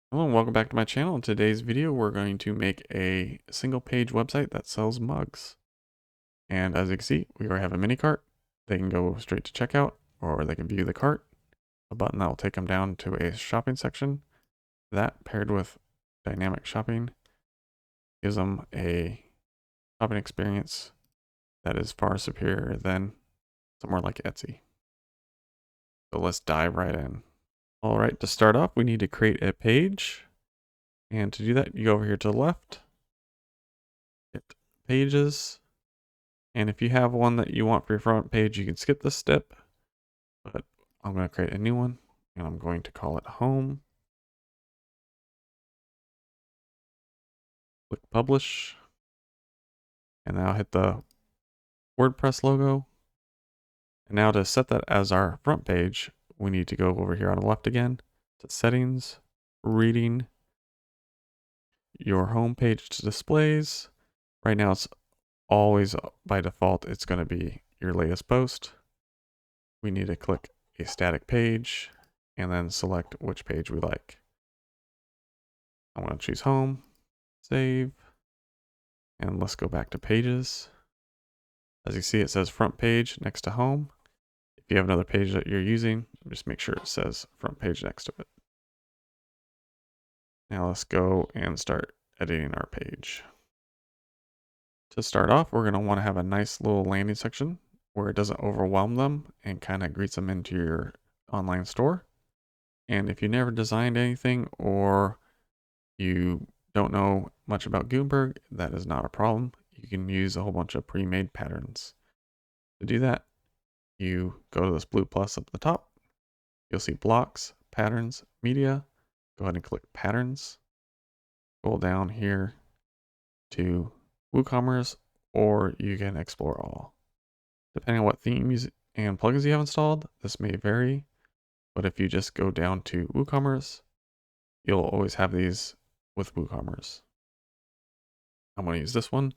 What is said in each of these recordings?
Hello and welcome back to my channel. In today's video, we're going to make a single page website that sells mugs. And as you can see, we already have a mini cart. They can go straight to checkout or they can view the cart. A button that will take them down to a shopping section. That paired with dynamic shopping gives them a shopping experience that is far superior than somewhere like Etsy. So let's dive right in. All right, to start off, we need to create a page. And to do that, you go over here to the left, hit pages. And if you have one that you want for your front page, you can skip this step, but I'm going to create a new one and I'm going to call it home. Click publish. And now hit the WordPress logo. And now to set that as our front page, we need to go over here on the left again to settings, reading, your home page to displays. Right now it's always by default, it's going to be your latest post. We need to click a static page and then select which page we like. I'm going to choose home, save, and let's go back to pages. As you see, it says front page next to home. If you have another page that you're using, just make sure it says front page next to it. Now let's go and start editing our page. To start off, we're going to want to have a nice little landing section where it doesn't overwhelm them and kind of greets them into your online store. And if you never designed anything or you don't know much about Gutenberg, that is not a problem. You can use a whole bunch of pre-made patterns. To do that, you go to this blue plus up at the top. You'll see blocks, patterns, media. Go ahead and click patterns. Scroll down here to WooCommerce, or you can explore all. Depending on what themes and plugins you have installed, this may vary, but if you just go down to WooCommerce, you'll always have these with WooCommerce. I'm going to use this one.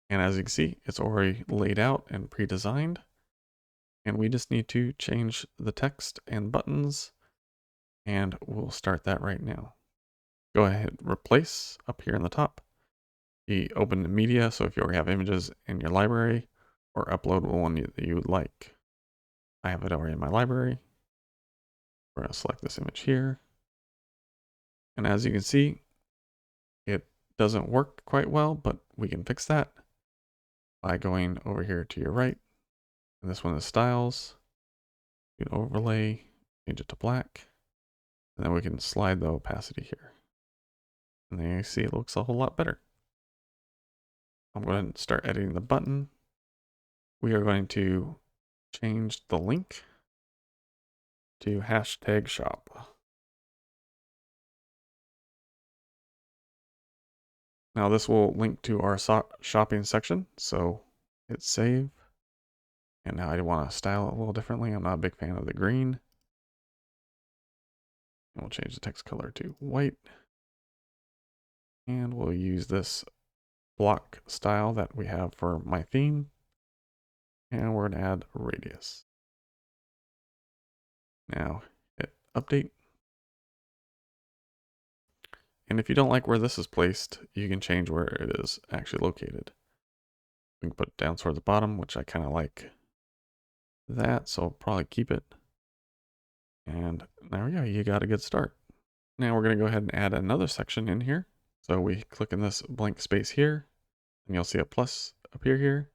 And as you can see, it's already laid out and pre-designed. And we just need to change the text and buttons. And we'll start that right now. Go ahead, replace up here in the top. You open the media, so if you already have images in your library, or upload one that you would like. I have it already in my library. We're going to select this image here. And as you can see, it doesn't work quite well, but we can fix that by going over here to your right. And this one is styles. You can overlay, change it to black. And then we can slide the opacity here. And then you see it looks a whole lot better. I'm going to start editing the button. We are going to change the link to hashtag shop. Now this will link to our shopping section. So hit save. And now I want to style it a little differently. I'm not a big fan of the green. And we'll change the text color to white. And we'll use this block style that we have for my theme. And we're going to add radius. Now hit update. And if you don't like where this is placed, you can change where it is actually located. We can put it down toward the bottom, which I kind of like that, so I'll probably keep it. And there we go, you got a good start. Now we're going to go ahead and add another section in here. So we click in this blank space here, and you'll see a plus appear here.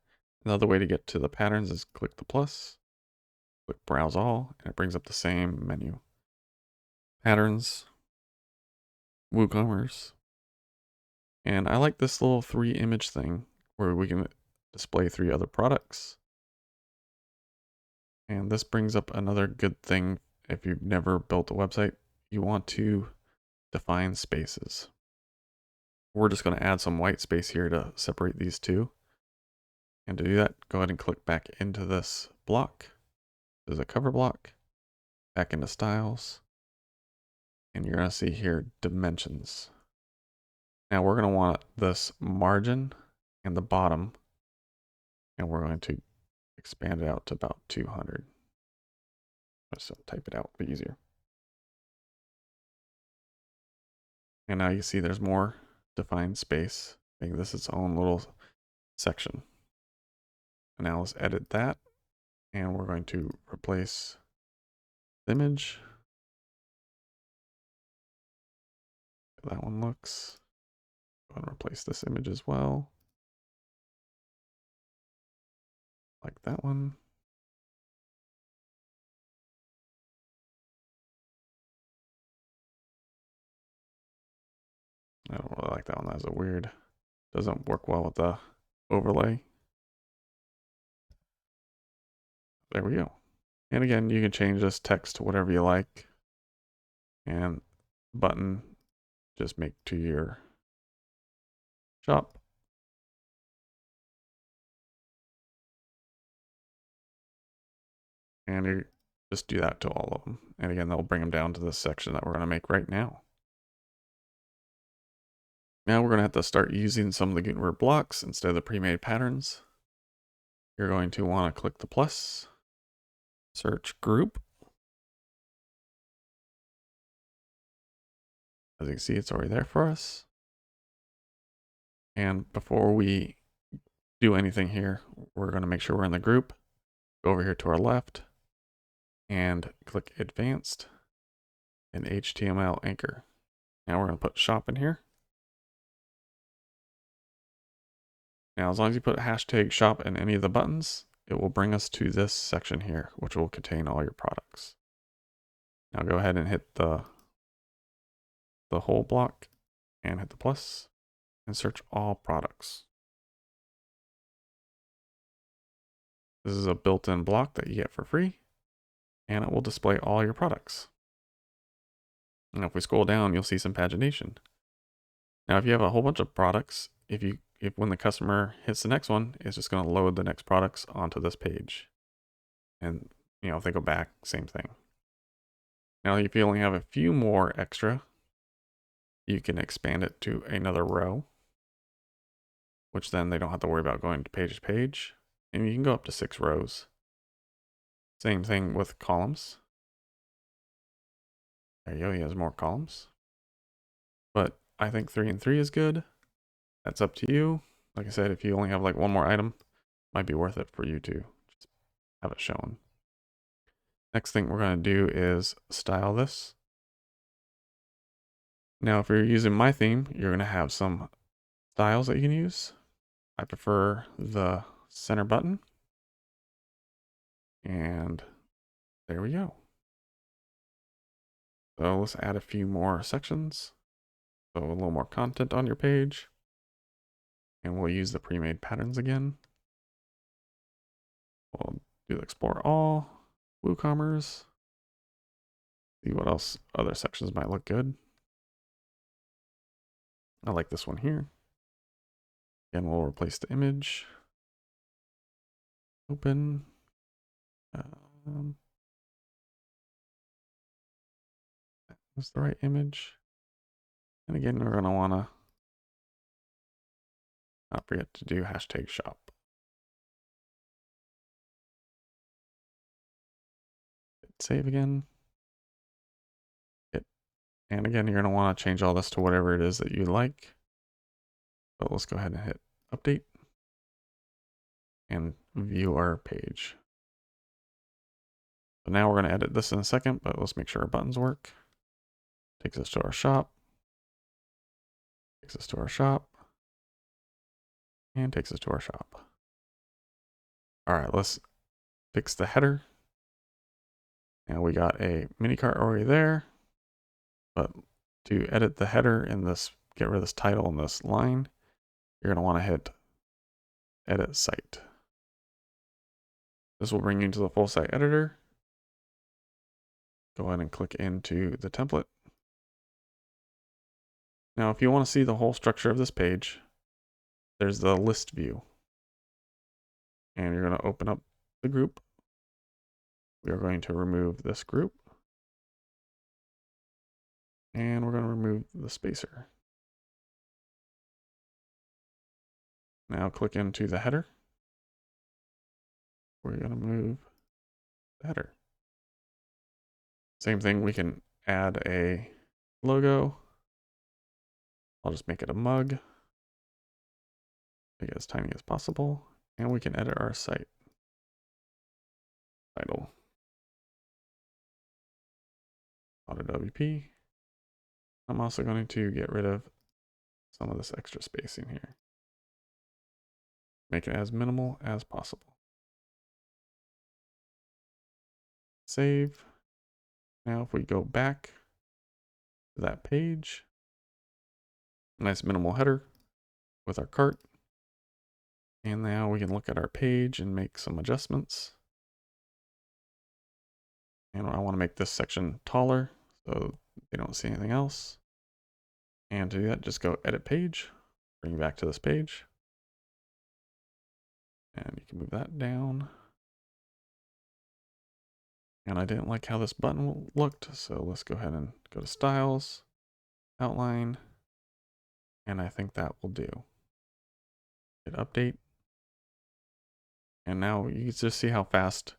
Another way to get to the patterns is click the plus, click browse all, and it brings up the same menu. Patterns, WooCommerce. And I like this little 3 image thing where we can display 3 other products. And this brings up another good thing. If you've never built a website, you want to define spaces. We're just going to add some white space here to separate these two. And to do that, go ahead and click back into this block. There's a cover block, back into styles. And you're going to see here dimensions. Now we're going to want this margin and the bottom. And we're going to expand it out to about 200. Let's type it out, be easier. And now you see there's more defined space, making this its own little section. And now let's edit that. And we're going to replace the image. That one looks. Go ahead and replace this image as well. Like that one. I don't really like that one. That's a weird, doesn't work well with the overlay. There we go. And again, you can change this text to whatever you like. And button, just make to your shop. And you just do that to all of them. And again, that'll bring them down to this section that we're going to make right now. Now we're going to have to start using some of the Gutenberg blocks instead of the pre-made patterns. You're going to want to click the plus, search group. As you can see, it's already there for us. And before we do anything here, we're going to make sure we're in the group. Go over here to our left and click advanced and HTML anchor. Now we're going to put shop in here. Now, as long as you put hashtag shop in any of the buttons, it will bring us to this section here, which will contain all your products. Now go ahead and hit the whole block and hit the plus and search all products. This is a built-in block that you get for free, and it will display all your products. And if we scroll down, you'll see some pagination. Now, if you have a whole bunch of products, if when the customer hits the next one, it's just going to load the next products onto this page. And, if they go back, same thing. Now, if you only have a few more extra, you can expand it to another row, which then they don't have to worry about going to page. And you can go up to 6 rows. Same thing with columns. There you go, he has more columns. But I think 3 and 3 is good. That's up to you. Like I said, if you only have like one more item, might be worth it for you to just have it shown. Next thing we're going to do is style this. Now, if you're using my theme, you're going to have some styles that you can use. I prefer the center button. And there we go. So let's add a few more sections. So a little more content on your page. And we'll use the pre-made patterns again. We'll do explore all, WooCommerce. See what else other sections might look good. I like this one here. Again, we'll replace the image. Open. That's the right image. And again, we're going to want to not forget to do hashtag shop. Hit save again. And again, you're going to want to change all this to whatever it is that you like. But let's go ahead and hit update and view our page. So now we're going to edit this in a second, but let's make sure our buttons work. Takes us to our shop. Takes us to our shop. And takes us to our shop. All right, let's fix the header. Now we got a mini cart already there, but to edit the header in this, get rid of this title and this line, you're going to want to hit edit site. This will bring you to the full site editor. Go ahead and click into the template. Now, if you want to see the whole structure of this page, there's the list view. And you're going to open up the group. We are going to remove this group. And we're going to remove the spacer. Now click into the header. We're going to move the header. Same thing, we can add a logo. I'll just make it a mug, make it as tiny as possible, and we can edit our site title. AutoWP. I'm also going to get rid of some of this extra spacing here. Make it as minimal as possible. Save. Now if we go back to that page, nice minimal header with our cart. And now we can look at our page and make some adjustments. And I want to make this section taller so they don't see anything else. And to do that, just go edit page, bring back to this page. And you can move that down. And I didn't like how this button looked, so let's go ahead and go to styles, outline, and I think that will do. Hit update. And now you can just see how fast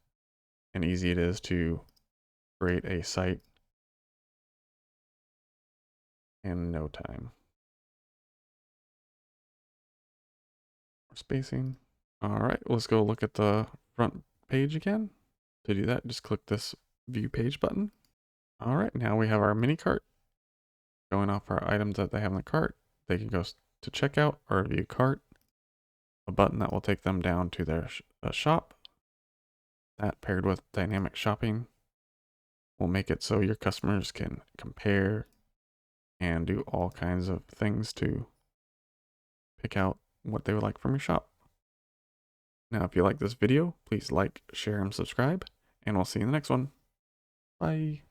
and easy it is to create a site in no time. More spacing. All right, let's go look at the front page again. To do that, just click this view page button. All right, now we have our mini cart showing off our items that they have in the cart. They can go to checkout or view cart, a button that will take them down to their shop. That paired with dynamic shopping will make it so your customers can compare and do all kinds of things to pick out what they would like from your shop. Now, if you like this video, please like, share, and subscribe, and we'll see you in the next one. Bye.